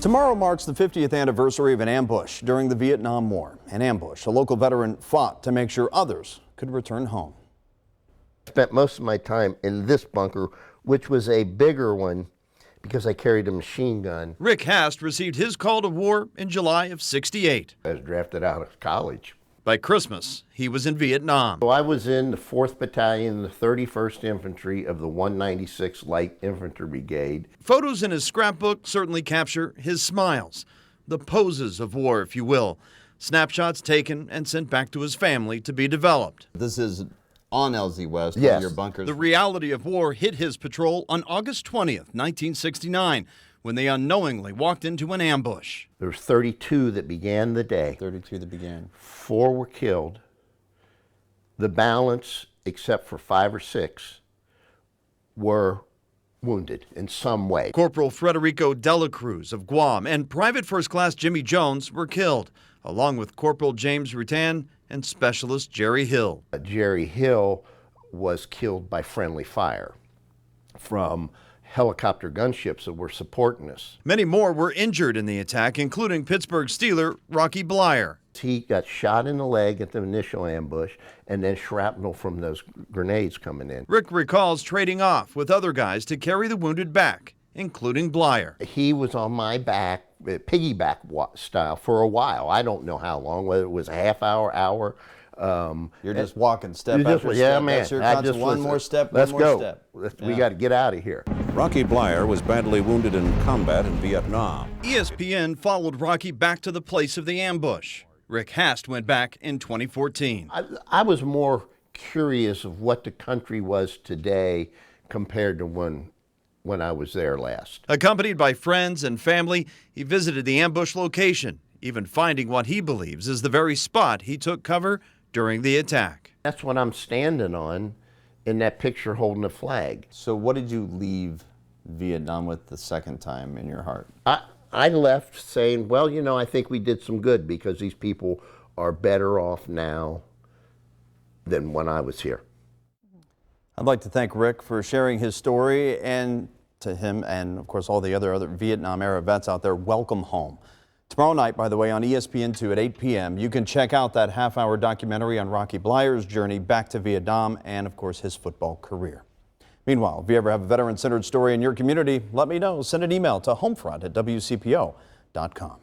Tomorrow marks the 50th anniversary of an ambush during the Vietnam War. An ambush a local veteran fought to make sure others could return home. I spent most of my time in this bunker, which was a bigger one because I carried a machine gun. Rick Hast received his call to war in July of '68. I was drafted out of college. By Christmas, he was in Vietnam. So I was in the 4th Battalion, the 31st Infantry of the 196th Light Infantry Brigade. Photos in his scrapbook certainly capture his smiles, the poses of war, if you will. Snapshots taken and sent back to his family to be developed. This is on LZ West, yes. One of your bunkers. The reality of war hit his patrol on August 20th, 1969, when they unknowingly walked into an ambush. There was 32 that began the day. 32 that began. 4 were killed. The balance, except for 5 or 6, were wounded in some way. Corporal Frederico Dela Cruz of Guam and Private First Class Jimmy Jones were killed, along with Corporal James Rutan and Specialist Jerry Hill. Jerry Hill was killed by friendly fire from helicopter gunships that were supporting us. Many more were injured in the attack, including Pittsburgh Steeler Rocky Blyer. He got shot in the leg at the initial ambush and then shrapnel from those grenades coming in. Rick recalls trading off with other guys to carry the wounded back, including Blyer. He was on my back, piggyback style, for a while. I don't know how long, whether it was a half hour. You're just walking step after step. Yeah, man. That's your constant, one more step, let's one more go. step. We got to get out of here. Rocky Blyer was badly wounded in combat in Vietnam. ESPN followed Rocky back to the place of the ambush. Rick Hast went back in 2014. I was more curious of what the country was today compared to when I was there last. Accompanied by friends and family, he visited the ambush location, even finding what he believes is the very spot he took cover during the attack. That's what I'm standing on in that picture holding a flag. So what did you leave Vietnam with the second time in your heart? I left saying, well, you know, I think we did some good because these people are better off now than when I was here. I'd like to thank Rick for sharing his story, and to him and, of course, all the other Vietnam-era vets out there, welcome home. Tomorrow night, by the way, on ESPN2 at 8 p.m., you can check out that half-hour documentary on Rocky Blyer's journey back to Vietnam and, of course, his football career. Meanwhile, if you ever have a veteran-centered story in your community, let me know. Send an email to homefront@wcpo.com.